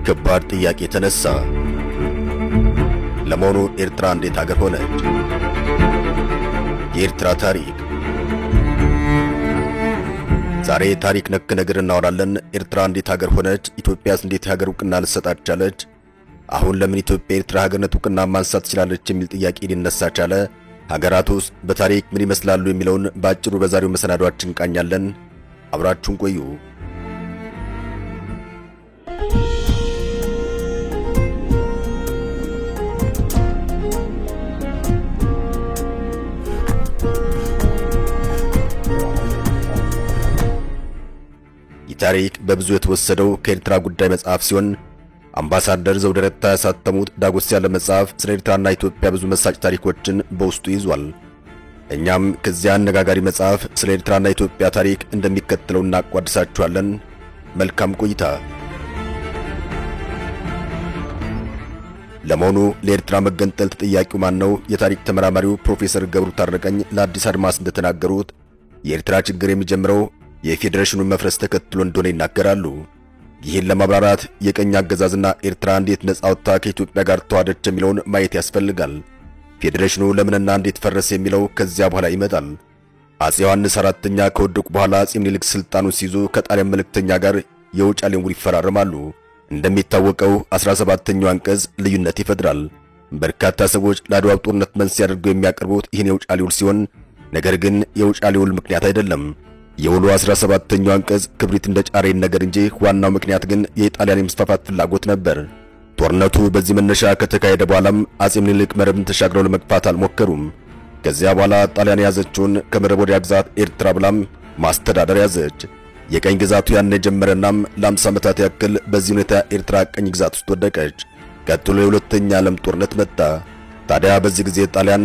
ከባድ ጥያቄ ተነሳ። ለመሆኑ ኤርትራ እንዴት ሀገር ሆነች? የኤርትራ ታሪክ። ዛሬ ታሪክ ነክ ነገር እናወራለን። ኤርትራ እንዴት ሀገር ሆነች? ኢትዮጵያስ እንዴት ሀገር ዕውቅና ልትሰጣት ቻለች? አሁን ለምን ኢትዮጵያ ኤርትራ ሀገርነት ዕውቅና ማንሳት ትችላለች የሚል ጥያቄ ሊነሳ ቻለ? ሀገራቱስ በታሪክ ምን ይመስላሉ የሚለውን በአጭሩ በዛሬው መሰናዷችን ቃኛለን። አብራችሁን ቆዩ። ታሪክ በብዙ የተወሰደው ከኤርትራ ጉዳይ መጽሐፍ ሲሆን አምባሳደር ዘውዴ ረታ ያሳተሙት ዳጎስ ያለ መጽሐፍ ስለ ኤርትራና ኢትዮጵያ ብዙ መሳጭ ታሪኮችን በውስጡ ይዟል። እኛም ከዚያ አነጋጋሪ መጽሐፍ ስለ ኤርትራና ኢትዮጵያ ታሪክ እንደሚከተለው እናቋድሳችኋለን። መልካም ቆይታ። ለመሆኑ ለኤርትራ መገንጠል ተጠያቂው ማን ነው? የታሪክ ተመራማሪው ፕሮፌሰር ገብሩ ታረቀኝ ለአዲስ አድማስ እንደተናገሩት የኤርትራ ችግር የሚጀምረው የፌዴሬሽኑን መፍረስ ተከትሎ እንደሆነ ይናገራሉ። ይህን ለማብራራት የቀኝ አገዛዝና ኤርትራ እንዴት ነፃ ወጥታ ከኢትዮጵያ ጋር ተዋደች የሚለውን ማየት ያስፈልጋል። ፌዴሬሽኑ ለምንና እንዴት ፈረሰ የሚለው ከዚያ በኋላ ይመጣል። አፄ ዮሐንስ አራተኛ ከወደቁ በኋላ አፄ ምኒልክ ስልጣኑን ሲይዙ ከጣሊያን መልእክተኛ ጋር የውጫሌን ውል ይፈራረማሉ። እንደሚታወቀው 17ኛው አንቀጽ ልዩነት ይፈጥራል። በርካታ ሰዎች ለአድዋው ጦርነት መንስኤ አድርገው የሚያቀርቡት ይህን የውጫሌ ውል ሲሆን ነገር ግን የውጫሌ ውል ምክንያት አይደለም። የውሉ 17ኛው አንቀጽ ክብሪት እንደ ጫሬ ነገር እንጂ ዋናው ምክንያት ግን የጣሊያን የመስፋፋት ፍላጎት ነበር። ጦርነቱ በዚህ መነሻ ከተካሄደ በኋላም አፄ ምኒልክ መረብን ተሻግረው ለመግፋት አልሞከሩም። ከዚያ በኋላ ጣሊያን የያዘችውን ከመረብ ወዲያ ግዛት ኤርትራ ብላም ማስተዳደር ያዘች። የቀኝ ግዛቱ ያን የጀመረናም ለ50 ዓመታት ያክል በዚህ ሁኔታ ኤርትራ ቀኝ ግዛት ውስጥ ወደቀች። ቀጥሎ የሁለተኛ ዓለም ጦርነት መጣ። ታዲያ በዚህ ጊዜ ጣሊያን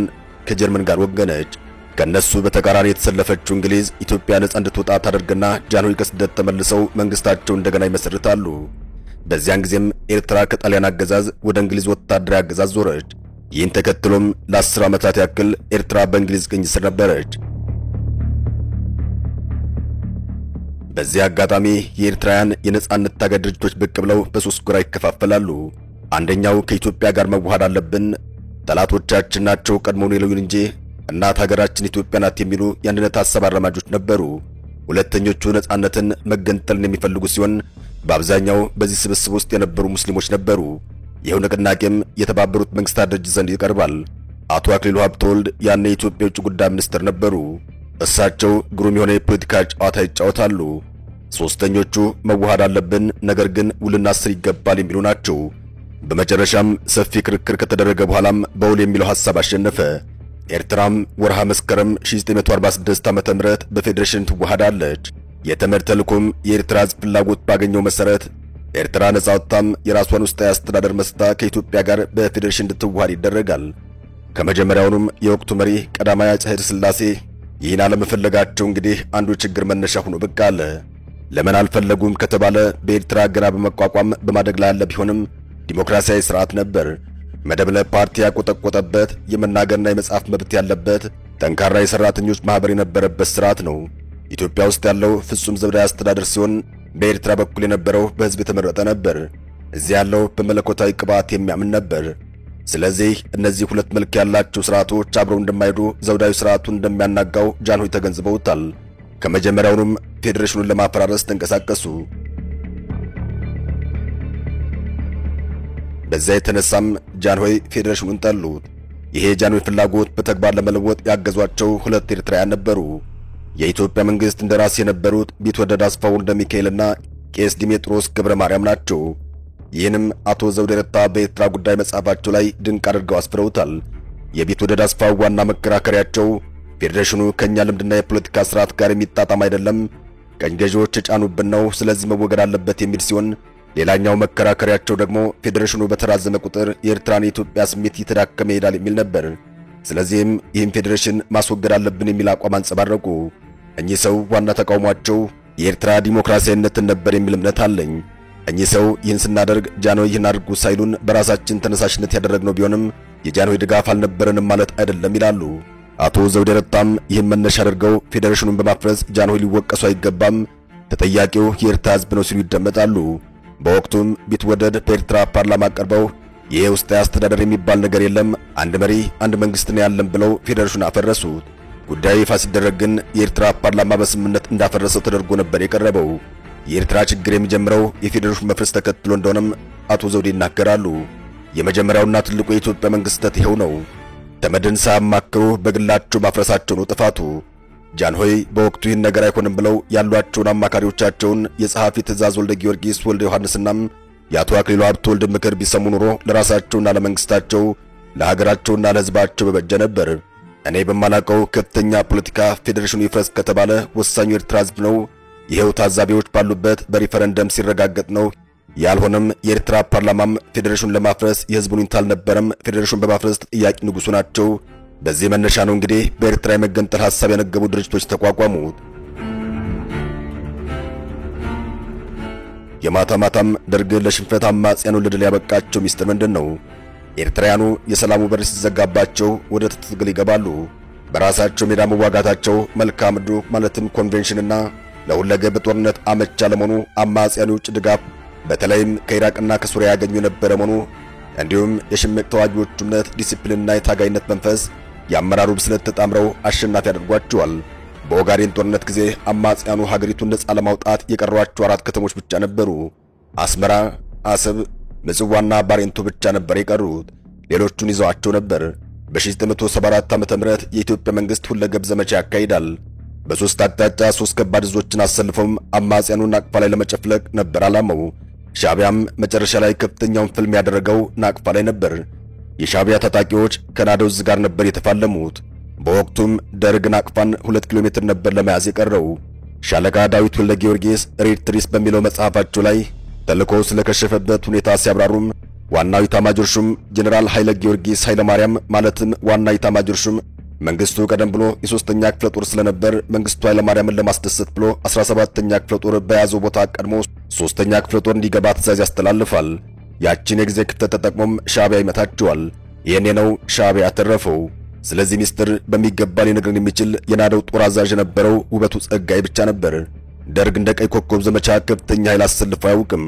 ከጀርመን ጋር ወገነች። ከነሱ በተቃራኒ የተሰለፈችው እንግሊዝ ኢትዮጵያ ነፃ እንድትወጣ ታደርግና ጃንሆይ ከስደት ተመልሰው መንግስታቸው እንደገና ይመሰርታሉ። በዚያን ጊዜም ኤርትራ ከጣሊያን አገዛዝ ወደ እንግሊዝ ወታደራዊ አገዛዝ ዞረች። ይህን ተከትሎም ለ10 ዓመታት ያክል ኤርትራ በእንግሊዝ ቅኝ ስር ነበረች። በዚህ አጋጣሚ የኤርትራውያን የነፃነት ታጋይ ድርጅቶች ብቅ ብለው በሶስት ጎራ ይከፋፈላሉ። አንደኛው ከኢትዮጵያ ጋር መዋሃድ አለብን፣ ጠላቶቻችን ናቸው ቀድሞውን የለዩን እንጂ እናት ሀገራችን ኢትዮጵያ ናት የሚሉ የአንድነት ሐሳብ አራማጆች ነበሩ። ሁለተኞቹ ነፃነትን መገንጠልን የሚፈልጉ ሲሆን በአብዛኛው በዚህ ስብስብ ውስጥ የነበሩ ሙስሊሞች ነበሩ። ይኸው ንቅናቄም የተባበሩት መንግስታት ድርጅት ዘንድ ይቀርባል። አቶ አክሊሉ ሀብተወልድ ያኔ የኢትዮጵያ የውጭ ጉዳይ ሚኒስትር ነበሩ። እሳቸው ግሩም የሆነ የፖለቲካ ጨዋታ ይጫወታሉ። ሶስተኞቹ መዋሃድ አለብን፣ ነገር ግን ውልና ስር ይገባል የሚሉ ናቸው። በመጨረሻም ሰፊ ክርክር ከተደረገ በኋላም በውል የሚለው ሐሳብ አሸነፈ። ኤርትራም ወርሃ መስከረም 1946 ዓ.ም በፌዴሬሽን ትዋሃዳለች። የተመድ ተልዕኮም የኤርትራ ሕዝብ ፍላጎት ባገኘው መሰረት ኤርትራ ነፃ ወጥታም የራሷን ውስጣዊ አስተዳደር መስርታ ከኢትዮጵያ ጋር በፌዴሬሽን እንድትዋሃድ ይደረጋል። ከመጀመሪያውኑም የወቅቱ መሪ ቀዳማዊ አፄ ኃይለ ሥላሴ ይህን አለመፈለጋቸው እንግዲህ አንዱ ችግር መነሻ ሆኖ ብቅ አለ። ለምን አልፈለጉም ከተባለ በኤርትራ ገና በመቋቋም በማደግ ላይ ያለ ቢሆንም ዲሞክራሲያዊ ስርዓት ነበር። መደብለ ፓርቲ ያቆጠቆጠበት፣ የመናገርና የመጻፍ መብት ያለበት፣ ጠንካራ የሰራተኞች ማህበር የነበረበት ስርዓት ነው። ኢትዮጵያ ውስጥ ያለው ፍጹም ዘውዳዊ አስተዳደር ሲሆን በኤርትራ በኩል የነበረው በህዝብ የተመረጠ ነበር። እዚህ ያለው በመለኮታዊ ቅባት የሚያምን ነበር። ስለዚህ እነዚህ ሁለት መልክ ያላቸው ስርዓቶች አብረው እንደማይሄዱ ዘውዳዊ ስርዓቱን እንደሚያናጋው ጃንሆይ ተገንዝበውታል። ከመጀመሪያውኑም ፌዴሬሽኑን ለማፈራረስ ተንቀሳቀሱ። በዚያ የተነሳም ጃንሆይ ፌዴሬሽኑን ጠሉት። ይሄ ጃንሆይ ፍላጎት በተግባር ለመለወጥ ያገዟቸው ሁለት ኤርትራውያን ነበሩ። የኢትዮጵያ መንግስት እንደራሴ የነበሩት ቢትወደድ አስፋው ወልደ ሚካኤልና ቄስ ዲሜጥሮስ ገብረ ማርያም ናቸው። ይህንም አቶ ዘውዴ ረታ በኤርትራ ጉዳይ መጽሐፋቸው ላይ ድንቅ አድርገው አስፍረውታል። የቢትወደድ አስፋው ዋና መከራከሪያቸው ፌዴሬሽኑ ከኛ ልምድና የፖለቲካ ስርዓት ጋር የሚጣጣም አይደለም፣ ቀኝ ገዢዎች የጫኑብን ነው፣ ስለዚህ መወገድ አለበት የሚል ሲሆን ሌላኛው መከራከሪያቸው ደግሞ ፌዴሬሽኑ በተራዘመ ቁጥር የኤርትራን የኢትዮጵያ ስሜት እየተዳከመ ይሄዳል የሚል ነበር። ስለዚህም ይህን ፌዴሬሽን ማስወገድ አለብን የሚል አቋም አንጸባረቁ። እኚህ ሰው ዋና ተቃውሟቸው የኤርትራ ዲሞክራሲያዊነትን ነበር የሚል እምነት አለኝ። እኚህ ሰው ይህን ስናደርግ ጃንሆይ ይህን አድርጉ ሳይሉን በራሳችን ተነሳሽነት ያደረግነው ቢሆንም የጃንሆይ ድጋፍ አልነበረንም ማለት አይደለም ይላሉ። አቶ ዘውዴ ረታም ይህን መነሻ አድርገው ፌዴሬሽኑን በማፍረስ ጃንሆይ ሊወቀሱ አይገባም፣ ተጠያቂው የኤርትራ ሕዝብ ነው ሲሉ ይደመጣሉ። በወቅቱም ቢትወደድ በኤርትራ ፓርላማ ቀርበው ይሄ ውስጣዊ አስተዳደር የሚባል ነገር የለም፣ አንድ መሪ አንድ መንግስት ነው ያለን ብለው ፌዴሬሽኑን አፈረሱት። ጉዳዩ ይፋ ሲደረግ ግን የኤርትራ ፓርላማ በስምምነት እንዳፈረሰው ተደርጎ ነበር የቀረበው። የኤርትራ ችግር የሚጀምረው የፌዴሬሽኑ መፍረስ ተከትሎ እንደሆነም አቶ ዘውዴ ይናገራሉ። የመጀመሪያውና ትልቁ የኢትዮጵያ መንግስት ይሄው ነው። ተመድን ሳያማክሩ በግላቸው ማፍረሳቸው ነው ጥፋቱ። ጃንሆይ በወቅቱ ይህን ነገር አይሆንም ብለው ያሏቸውን አማካሪዎቻቸውን የጸሐፊ ትእዛዝ ወልደ ጊዮርጊስ ወልደ ዮሐንስናም የአቶ አክሊሉ ሀብተወልድ ምክር ቢሰሙ ኖሮ ለራሳቸውና ለመንግስታቸው ለሀገራቸውና ለሕዝባቸው በበጀ ነበር። እኔ በማላቀው ከፍተኛ ፖለቲካ ፌዴሬሽኑ ይፍረስ ከተባለ ወሳኙ የኤርትራ ሕዝብ ነው። ይሄው ታዛቢዎች ባሉበት በሪፈረንደም ሲረጋገጥ ነው። ያልሆነም የኤርትራ ፓርላማም ፌዴሬሽኑን ለማፍረስ የሕዝቡን ይንታል ነበረም። ፌዴሬሽኑን በማፍረስ ጥያቄ ንጉሱ ናቸው። በዚህ መነሻ ነው እንግዲህ በኤርትራ የመገንጠል ሐሳብ ያነገቡ ድርጅቶች ተቋቋሙት። የማታ ማታም ደርግ ለሽንፈት አማጽያኑ ለድል ያበቃቸው ሚስጥር ምንድነው? ኤርትራውያኑ የሰላሙ በር ሲዘጋባቸው ወደ ትግል ይገባሉ። በራሳቸው ሜዳ መዋጋታቸው መልክዓ ምድሩ ማለትም ኮንቬንሽንና ለሁለገብ ጦርነት አመቻ ለመሆኑ አማጽያኑ ውጭ ድጋፍ በተለይም ከኢራቅና ከሱሪያ ያገኙ የነበረ መሆኑ እንዲሁም የሽምቅ ተዋጊዎቹ እምነት፣ ዲሲፕሊንና የታጋይነት መንፈስ የአመራሩ ብስለት ተጣምረው አሸናፊ ያደርጓቸዋል። በኦጋዴን ጦርነት ጊዜ አማጽያኑ ሀገሪቱን ነጻ ለማውጣት የቀሯቸው 4 ከተሞች ብቻ ነበሩ። አስመራ፣ አሰብ፣ ምጽዋና ባሬንቱ ብቻ ነበር የቀሩት። ሌሎቹን ይዘዋቸው ነበር። በ1974 ዓ.ም የኢትዮጵያ መንግስት ሁለገብ ዘመቻ ያካሂዳል። በሶስት አቅጣጫ 3 ከባድ እዞችን አሰልፎም አማጽያኑን ናቅፋ ላይ ለመጨፍለቅ ነበር ዓላማው። ሻዕቢያም መጨረሻ ላይ ከፍተኛውን ፍልም ያደረገው ናቅፋ ላይ ነበር። የሻዕቢያ ታጣቂዎች ከናደው እዝ ጋር ነበር የተፋለሙት። በወቅቱም ደርግ ናቅፋን 2 ኪሎ ሜትር ነበር ለመያዝ የቀረው። ሻለቃ ዳዊት ወልደ ጊዮርጊስ ሬድ ትሪስ በሚለው መጽሐፋቸው ላይ ተልእኮው ስለከሸፈበት ሁኔታ ሲያብራሩም ዋናው ኢታማጆር ሹም ጀነራል ኃይለ ጊዮርጊስ ኃይለ ማርያም ማለትም ዋና ኢታማጆር ሹም መንግስቱ ቀደም ብሎ የ3ኛ ክፍለ ጦር ስለነበር መንግስቱ ኃይለ ማርያምን ለማስደሰት ብሎ 17ኛ ክፍለ ጦር በያዘው ቦታ ቀድሞ 3ኛ ክፍለ ጦር እንዲገባ ትዕዛዝ ያስተላልፋል። ያቺን የጊዜ ክፍተት ተጠቅሞም ሻዕቢያ ይመታቸዋል። ይሄኔ ነው ሻዕቢያ ያተረፈው። ስለዚህ ሚስጥር በሚገባ ሊነግረን የሚችል የናደው ጦር አዛዥ የነበረው ውበቱ ጸጋይ ብቻ ነበር። ደርግ እንደ ቀይ ኮከብ ዘመቻ ከፍተኛ ኃይል አሰልፎ አያውቅም።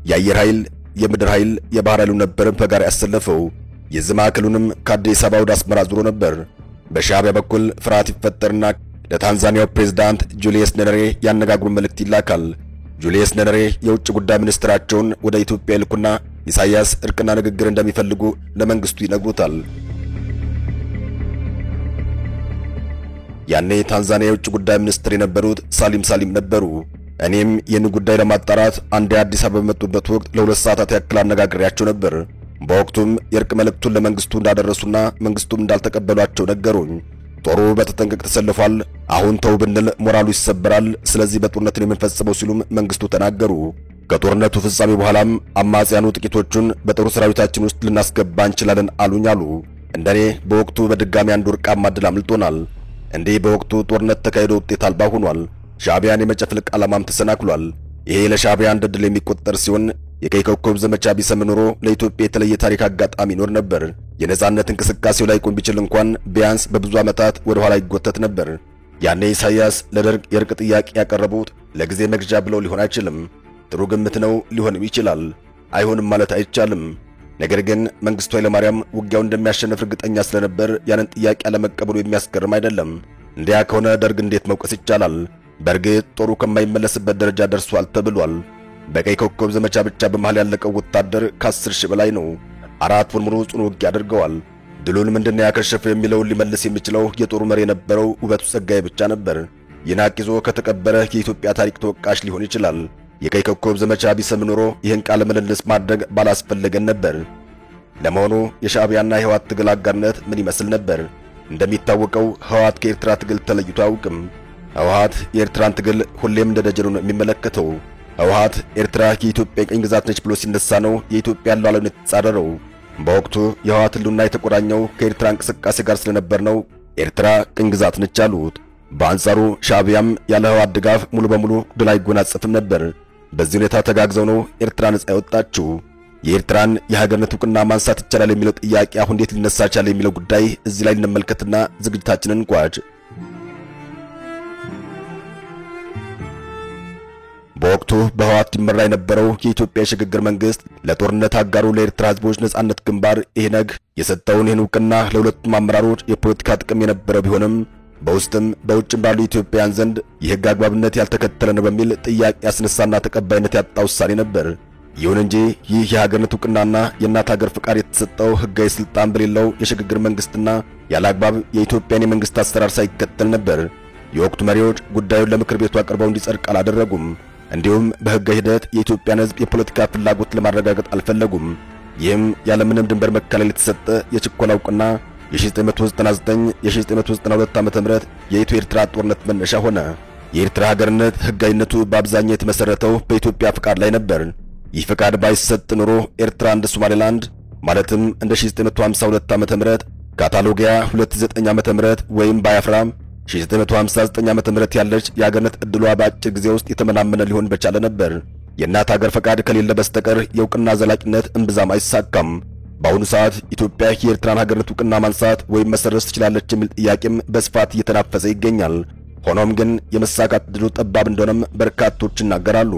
የአየር ኃይል፣ የምድር ኃይል፣ የባህር ኃይሉ ነበር በጋራ ያሰለፈው። የዚህ ማዕከሉንም ከአዲስ አበባ ወደ አስመራ ዙሮ ነበር። በሻዕቢያ በኩል ፍርሃት ይፈጠርና ለታንዛኒያው ፕሬዝዳንት ጁልየስ ኔሬሬ ያነጋግሩ መልእክት ይላካል። ጁልየስ ኔሬሬ የውጭ ጉዳይ ሚኒስትራቸውን ወደ ኢትዮጵያ ይልኩና ኢሳያስ እርቅና ንግግር እንደሚፈልጉ ለመንግስቱ ይነግሩታል። ያኔ ታንዛኒያ የውጭ ጉዳይ ሚኒስትር የነበሩት ሳሊም ነበሩ። እኔም ይህን ጉዳይ ለማጣራት አንድ አዲስ አበባ በመጡበት ወቅት ለ2 ሰዓታት ያክል አነጋግሬያቸው ነበር። በወቅቱም የእርቅ መልእክቱን ለመንግስቱ እንዳደረሱና መንግስቱም እንዳልተቀበሏቸው ነገሩኝ። ጦሩ በተጠንቀቅ ተሰልፏል፣ አሁን ተው ብንል ሞራሉ ይሰበራል፣ ስለዚህ በጦርነት የምንፈጽመው ሲሉም መንግስቱ ተናገሩ። ከጦርነቱ ፍጻሜ በኋላም አማጽያኑ ጥቂቶቹን በጦር ሰራዊታችን ውስጥ ልናስገባ እንችላለን አሉኝ አሉ። እንደኔ በወቅቱ በድጋሚ አንድ ወርቃማ ድል አምልጦናል። እንዲህ በወቅቱ ጦርነት ተካሂዶ ውጤት አልባ ሆኗል። ሻዕቢያን የመጨፍለቅ ዓላማም ተሰናክሏል። ይሄ ለሻዕቢያ እንደ ድል የሚቆጠር ሲሆን የቀይ ኮከብ ዘመቻ ቢሰም ኖሮ ለኢትዮጵያ የተለየ ታሪክ አጋጣሚ ይኖር ነበር። የነጻነት እንቅስቃሴው ላይ ቆም ቢችል እንኳን ቢያንስ በብዙ ዓመታት ወደ ኋላ ይጎተት ነበር። ያኔ ኢሳያስ ለደርግ የእርቅ ጥያቄ ያቀረቡት ለጊዜ መግዣ ብለው ሊሆን አይችልም። ጥሩ ግምት ነው፣ ሊሆንም ይችላል። አይሆንም ማለት አይቻልም። ነገር ግን መንግስቱ ኃይለማርያም ውጊያው እንደሚያሸንፍ እርግጠኛ ስለነበር ያንን ጥያቄ አለመቀበሉ የሚያስገርም አይደለም። እንዲያ ከሆነ ደርግ እንዴት መውቀስ ይቻላል? በእርግጥ ጦሩ ከማይመለስበት ደረጃ ደርሷል ተብሏል። በቀይ ኮከብ ዘመቻ ብቻ በመሃል ያለቀው ወታደር ከ10 ሺህ በላይ ነው። 4 ወር ሙሉ ጽኑ ውጊያ አድርገዋል። ድሉን ምንድነው ያከሸፈው የሚለውን ሊመልስ የሚችለው የጦሩ መሪ የነበረው ውበቱ ጸጋይ ብቻ ነበር። ይናቅ ይዞ ከተቀበረ የኢትዮጵያ ታሪክ ተወቃሽ ሊሆን ይችላል። የቀይ ኮከብ ዘመቻ ቢሰም ኖሮ ይህን ቃለ ምልልስ ማድረግ ባላስፈለገን ነበር። ለመሆኑ የሻዕቢያና የህወሓት ትግል አጋርነት ምን ይመስል ነበር? እንደሚታወቀው ህወሓት ከኤርትራ ትግል ተለይቶ አያውቅም። ህወሓት የኤርትራን ትግል ሁሌም እንደ ደጀኑ ነው የሚመለከተው። ህወሓት ኤርትራ የኢትዮጵያ ቀኝ ግዛት ነች ብሎ ሲነሳ ነው የኢትዮጵያን ሉዓላዊነት የተጻረረው። በወቅቱ የህወሓት ህልውና የተቆራኘው ከኤርትራ እንቅስቃሴ ጋር ስለነበር ነው ኤርትራ ቀኝ ግዛት ነች አሉት። በአንጻሩ ሻዕቢያም ያለ ህወሓት ድጋፍ ሙሉ በሙሉ ድል አይጎናጸፍም ነበር። በዚህ ሁኔታ ተጋግዘው ነው ኤርትራ ነጻ ያወጣችው። የኤርትራን የሀገርነት ዕውቅና ማንሳት ይቻላል የሚለው ጥያቄ አሁን እንዴት ሊነሳ ቻለ የሚለው ጉዳይ እዚህ ላይ እንመልከትና ዝግጅታችንን እንቋጭ። በወቅቱ በህወሓት ይመራ የነበረው የኢትዮጵያ የሽግግር መንግስት ለጦርነት አጋሩ ለኤርትራ ህዝቦች ነጻነት ግንባር ኢህነግ የሰጠውን እውቅና ለሁለቱም አመራሮች የፖለቲካ ጥቅም የነበረ ቢሆንም በውስጥም በውጭም ባሉ ኢትዮጵያውያን ዘንድ የህግ አግባብነት ያልተከተለ ነው በሚል ጥያቄ ያስነሳና ተቀባይነት ያጣ ውሳኔ ነበር። ይሁን እንጂ ይህ የሀገርነት እውቅናና የእናት ሀገር ፍቃድ የተሰጠው ህጋዊ ስልጣን በሌለው የሽግግር መንግስትና ያለአግባብ የኢትዮጵያን የመንግስት አሰራር ሳይከተል ነበር። የወቅቱ መሪዎች ጉዳዩን ለምክር ቤቱ አቅርበው እንዲጸድቅ አላደረጉም። እንዲሁም በህጋዊ ሂደት የኢትዮጵያን ህዝብ የፖለቲካ ፍላጎት ለማረጋገጥ አልፈለጉም። ይህም ያለምንም ድንበር መካለል የተሰጠ የችኮላ እውቅና የ1999-1992 ዓ.ም የኢትዮ ኤርትራ ጦርነት መነሻ ሆነ። የኤርትራ ሀገርነት ህጋዊነቱ በአብዛኛው የተመሰረተው በኢትዮጵያ ፍቃድ ላይ ነበር። ይህ ፍቃድ ባይሰጥ ኖሮ ኤርትራ እንደ ሶማሌላንድ ማለትም እንደ 1952 ዓ.ም ካታሎጊያ 29 ዓ.ም ወይም ባያፍራ 1959 ዓ.ም ያለች የሀገርነት ዕድሏ በአጭር ጊዜ ውስጥ የተመናመነ ሊሆን በቻለ ነበር። የእናት ሀገር ፈቃድ ከሌለ በስተቀር የእውቅና ዘላቂነት እምብዛም አይሳካም። በአሁኑ ሰዓት ኢትዮጵያ የኤርትራን ሀገርነት እውቅና ማንሳት ወይም መሰረዝ ትችላለች የሚል ጥያቄም በስፋት እየተናፈሰ ይገኛል። ሆኖም ግን የመሳካት ዕድሉ ጠባብ እንደሆነም በርካቶች ይናገራሉ።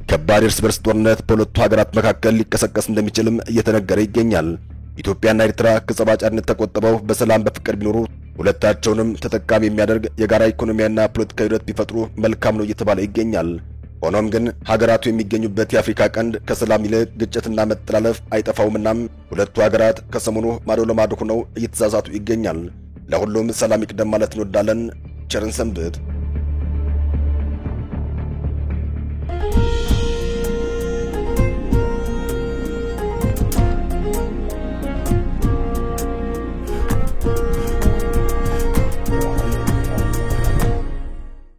ከባድ እርስ በርስ ጦርነት በሁለቱ ሀገራት መካከል ሊቀሰቀስ እንደሚችልም እየተነገረ ይገኛል። ኢትዮጵያና ኤርትራ ከጸብ አጫሪነት ተቆጥበው በሰላም በፍቅር ቢኖሩ ሁለታቸውንም ተጠቃሚ የሚያደርግ የጋራ ኢኮኖሚያና ፖለቲካዊ ሂደት ቢፈጥሩ መልካም ነው እየተባለ ይገኛል። ሆኖም ግን ሀገራቱ የሚገኙበት የአፍሪካ ቀንድ ከሰላም ይልቅ ግጭትና መጠላለፍ አይጠፋውምናም ሁለቱ ሀገራት ከሰሞኑ ማዶ ለማዶ ሆነው እየተዛዛቱ ይገኛል። ለሁሉም ሰላም ይቅደም ማለት እንወዳለን። ቸርን ሰንብት።